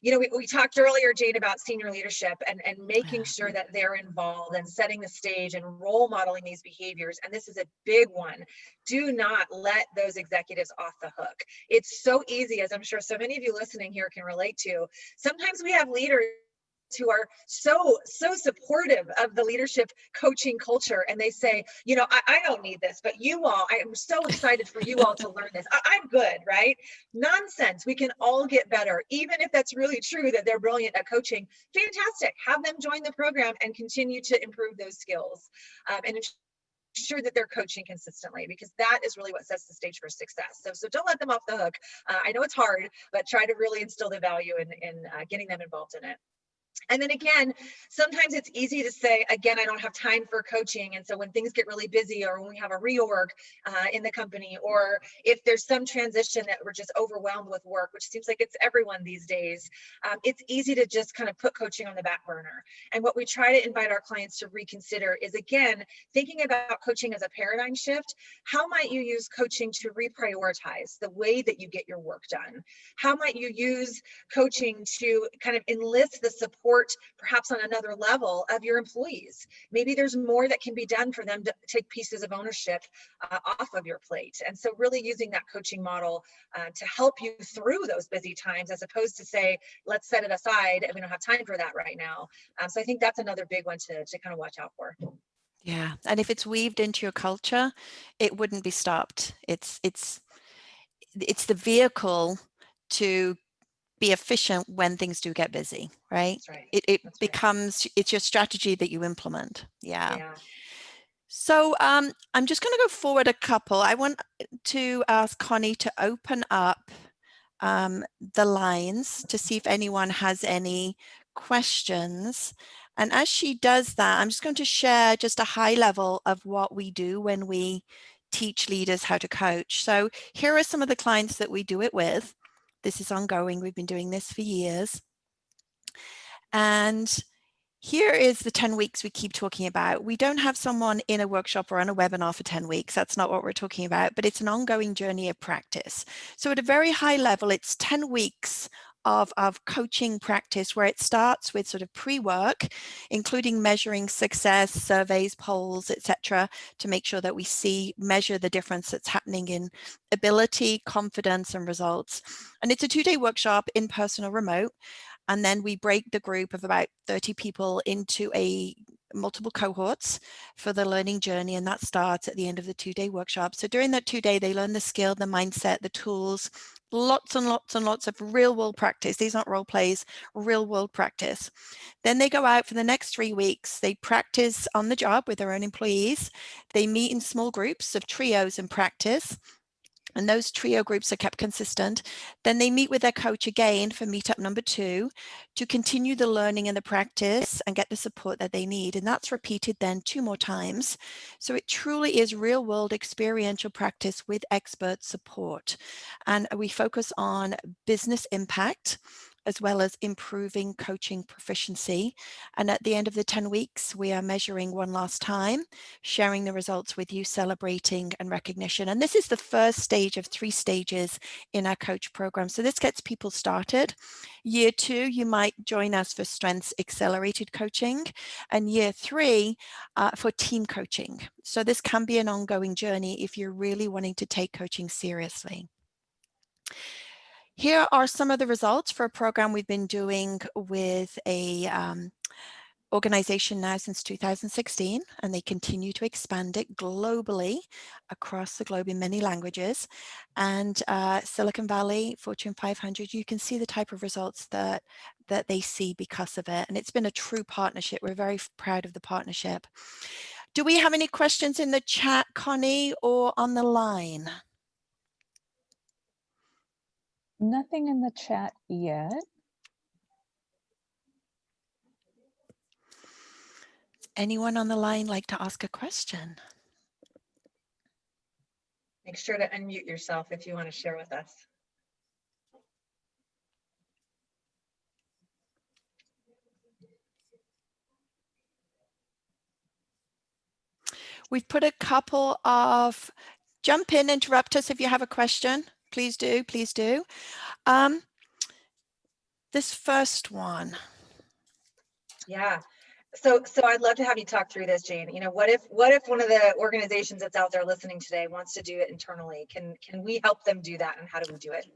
[SPEAKER 3] You know, we talked earlier, Jane, about senior leadership and making sure that they're involved and setting the stage and role modeling these behaviors. And this is a big one. Do not let those executives off the hook. It's so easy, as I'm sure so many of you listening here can relate to. Sometimes we have leaders who are so supportive of the leadership coaching culture, and they say, you know, I don't need this, but you all, I am so excited for you all to learn this. I'm good, right? Nonsense. We can all get better. Even if that's really true that they're brilliant at coaching, fantastic. Have them join the program and continue to improve those skills, and ensure that they're coaching consistently, because that is really what sets the stage for success. So don't let them off the hook. I know it's hard, but try to really instill the value in getting them involved in it. And then again, sometimes it's easy to say, again, I don't have time for coaching. And so when things get really busy, or when we have a reorg in the company, or if there's some transition that we're just overwhelmed with work, which seems like it's everyone these days, it's easy to just kind of put coaching on the back burner. And what we try to invite our clients to reconsider is, again, thinking about coaching as a paradigm shift. How might you use coaching to reprioritize the way that you get your work done? How might you use coaching to kind of enlist the support, perhaps on another level, of your employees? Maybe there's more that can be done for them to take pieces of ownership off of your plate. And so really using that coaching model to help you through those busy times, as opposed to say, let's set it aside and we don't have time for that right now. So I think that's another big one to kind of watch out for.
[SPEAKER 1] Yeah, and if it's weaved into your culture, it wouldn't be stopped. It's the vehicle to be efficient when things do get busy, right?
[SPEAKER 3] That's right.
[SPEAKER 1] It
[SPEAKER 3] That's
[SPEAKER 1] becomes, it's your strategy that you implement.
[SPEAKER 3] right.
[SPEAKER 1] Yeah.
[SPEAKER 3] Yeah.
[SPEAKER 1] So I'm just going to go forward a couple. I want to ask Connie to open up the lines to see if anyone has any questions. And as she does that, I'm just going to share just a high level of what we do when we teach leaders how to coach. So here are some of the clients that we do it with. This is ongoing. We've been doing this for years. And here is the 10 weeks we keep talking about. We don't have someone in a workshop or on a webinar for 10 weeks. That's not what we're talking about, but it's an ongoing journey of practice. So at a very high level, it's 10 weeks of coaching practice, where it starts with sort of pre-work, including measuring success, surveys, polls, etc., to make sure that we measure the difference that's happening in ability, confidence, and results. And it's a 2-day workshop, in person or remote. And then we break the group of about 30 people into multiple cohorts for the learning journey. And that starts at the end of the 2-day workshop. So during that 2-day, they learn the skill, the mindset, the tools, lots and lots and lots of real world practice. These aren't role plays, real world practice. Then they go out for the next 3 weeks. They practice on the job with their own employees. They meet in small groups of trios and practice. And those trio groups are kept consistent. Then they meet with their coach again for meetup number 2 to continue the learning and the practice and get the support that they need. And that's repeated then 2 more times. So it truly is real world experiential practice with expert support. And we focus on business impact. as well as improving coaching proficiency. And at the end of the 10 weeks, we are measuring one last time, sharing the results with you, celebrating and recognition. And this is the first stage of 3 stages in our coach program. So this gets people started. Year 2, you might join us for strengths accelerated coaching, and year 3 for team coaching. So this can be an ongoing journey if you're really wanting to take coaching seriously. Here are some of the results for a program we've been doing with a organization now since 2016, and they continue to expand it globally across the globe in many languages. And Silicon Valley, Fortune 500, you can see the type of results that they see because of it. And it's been a true partnership. We're very proud of the partnership. Do we have any questions in the chat, Connie, or on the line?
[SPEAKER 2] Nothing in the chat yet.
[SPEAKER 1] Anyone on the line like to ask a question?
[SPEAKER 3] Make sure to unmute yourself if you want to share with us.
[SPEAKER 1] We've put a couple of, jump in, interrupt us if you have a question. Please do, please do. This first one.
[SPEAKER 3] Yeah. So I'd love to have you talk through this, Jane. You know, what if one of the organizations that's out there listening today wants to do it internally? Can we help them do that, and how do we do it?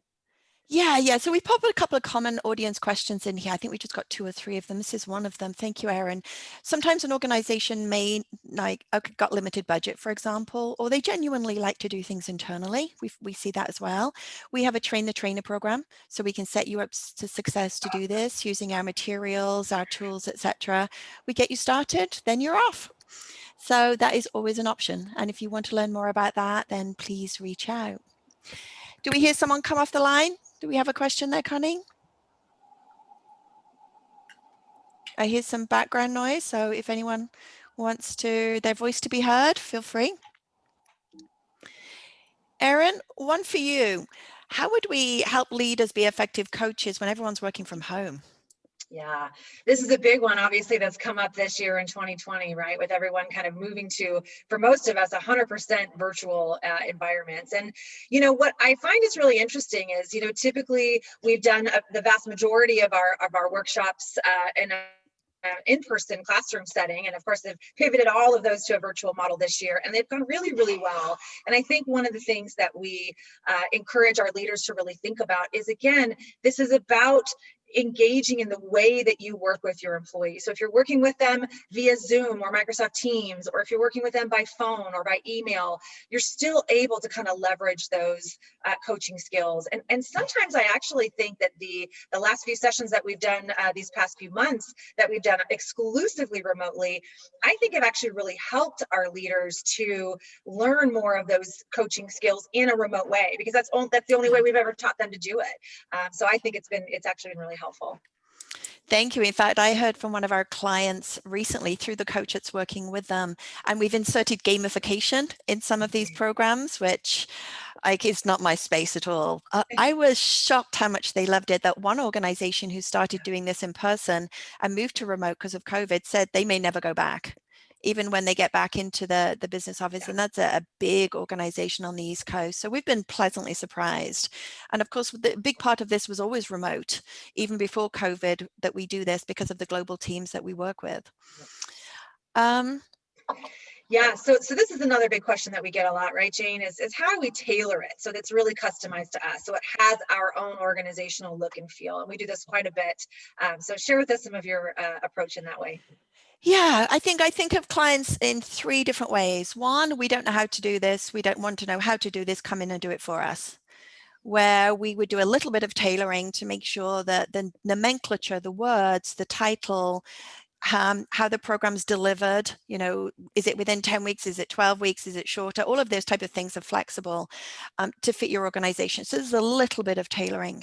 [SPEAKER 1] Yeah. So we popped a couple of common audience questions in here. I think we just got 2 or 3 of them. This is one of them. Thank you, Erin. Sometimes an organization may got limited budget, for example, or they genuinely like to do things internally. We see that as well. We have a train the trainer program, so we can set you up to success to do this using our materials, our tools, etc. We get you started, then you're off. So that is always an option. And if you want to learn more about that, then please reach out. Do we hear someone come off the line? Do we have a question there, Connie? I hear some background noise, so if anyone wants their voice to be heard, feel free. Erin, one for you. How would we help leaders be effective coaches when everyone's working from home?
[SPEAKER 3] Yeah, this is a big one, obviously, that's come up this year in 2020, right? With everyone kind of moving to, for most of us, 100% virtual environments. And, you know, what I find is really interesting is, you know, typically we've done the vast majority of our workshops in in-person classroom setting, and of course they've pivoted all of those to a virtual model this year, and they've gone really, really well. And I think one of the things that we encourage our leaders to really think about is, again, this is about engaging in the way that you work with your employees. So if you're working with them via Zoom or Microsoft Teams, or if you're working with them by phone or by email, you're still able to kind of leverage those coaching skills. And sometimes I actually think that the last few sessions that we've done these past few months that we've done exclusively remotely, I think have actually really helped our leaders to learn more of those coaching skills in a remote way, because that's the only way we've ever taught them to do it. So I think it's actually been really helpful.
[SPEAKER 1] Thank you. In fact, I heard from one of our clients recently through the coach that's working with them, and we've inserted gamification in some of these programs, which is not my space at all. I was shocked how much they loved it. That one organization who started doing this in person and moved to remote because of COVID said they may never go back, even when they get back into the business office. And that's a big organization on the East Coast. So we've been pleasantly surprised. And of course, the big part of this was always remote, even before COVID, that we do this because of the global teams that we work with.
[SPEAKER 3] Yeah, so this is another big question that we get a lot, right, Jane, is how do we tailor it so that it's really customized to us, so it has our own organizational look and feel? And we do this quite a bit. So share with us some of your approach in that way.
[SPEAKER 1] Yeah, I think of clients in 3 different ways. One, we don't know how to do this. We don't want to know how to do this. Come in and do it for us. Where we would do a little bit of tailoring to make sure that the nomenclature, the words, the title, how the program's delivered, you know, is it within 10 weeks, is it 12 weeks, is it shorter? All of those type of things are flexible to fit your organization. So there's a little bit of tailoring.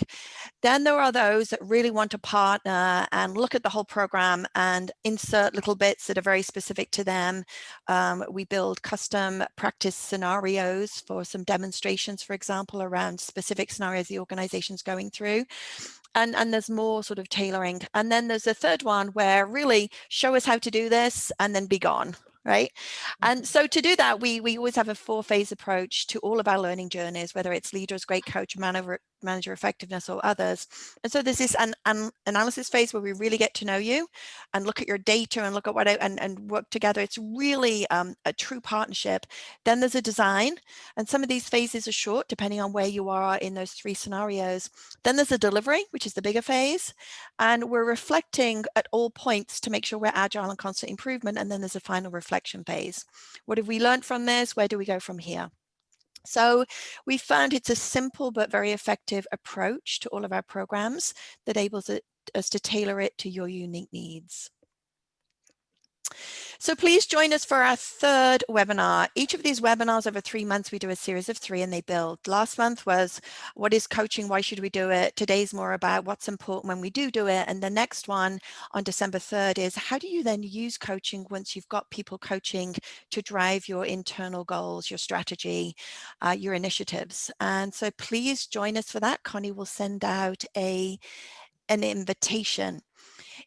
[SPEAKER 1] Then there are those that really want to partner and look at the whole program and insert little bits that are very specific to them. We build custom practice scenarios for some demonstrations, for example, around specific scenarios the organization's going through. and there's more sort of tailoring. And then there's a third one where really show us how to do this and then be gone, right? And so to do that, we always have a 4-phase approach to all of our learning journeys, whether it's leaders, great coach, manager effectiveness, or others. And so there's this an analysis phase where we really get to know you and look at your data and look at and work together. It's really a true partnership. Then there's a design, and some of these phases are short depending on where you are in those 3 scenarios. Then there's a delivery, which is the bigger phase, and we're reflecting at all points to make sure we're agile and constant improvement. And then there's a final reflection phase. What have we learned from this? Where do we go from here? So we found it's a simple but very effective approach to all of our programs that enables us to tailor it to your unique needs. So please join us for our 3rd webinar. Each of these webinars over 3 months, we do a series of 3 and they build. Last month was what is coaching? Why should we do it? Today's more about what's important when we do it. And the next one on December 3rd is how do you then use coaching once you've got people coaching to drive your internal goals, your strategy, your initiatives. And so please join us for that. Connie will send out an invitation.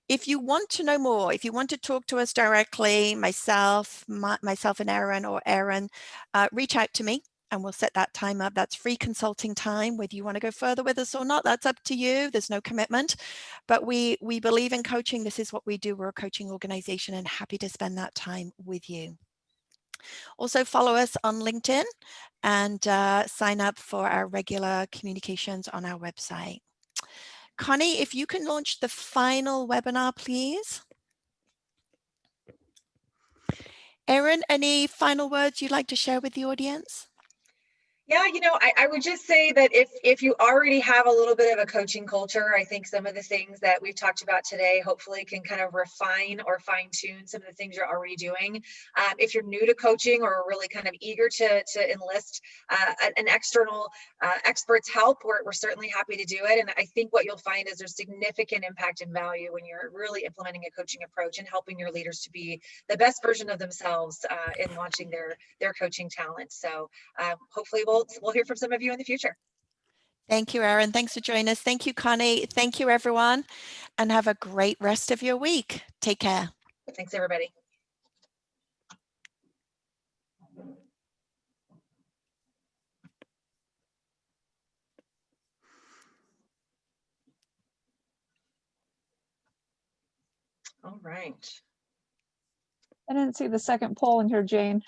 [SPEAKER 1] If you want to know more, if you want to talk to us directly, myself and Erin, or Erin, reach out to me and we'll set that time up. That's free consulting time. Whether you want to go further with us or not, that's up to you. There's no commitment, but we believe in coaching. This is what we do. We're a coaching organization and happy to spend that time with you. Also follow us on LinkedIn and sign up for our regular communications on our website. Connie, if you can launch the final webinar, please. Erin, any final words you'd like to share with the audience?
[SPEAKER 3] Yeah, I would just say that if you already have a little bit of a coaching culture, I think some of the things that we've talked about today hopefully can kind of refine or fine tune some of the things you're already doing. If you're new to coaching or really kind of eager to enlist an external expert's help, we're certainly happy to do it. And I think what you'll find is there's significant impact and value when you're really implementing a coaching approach and helping your leaders to be the best version of themselves in launching their coaching talent. So hopefully we'll hear from some of you in the future.
[SPEAKER 1] Thank you, Erin. Thanks for joining us. Thank you, Connie. Thank you, everyone, and have a great rest of your week. Take care.
[SPEAKER 3] Thanks, everybody. All right.
[SPEAKER 2] I didn't see the second poll in here, Jane.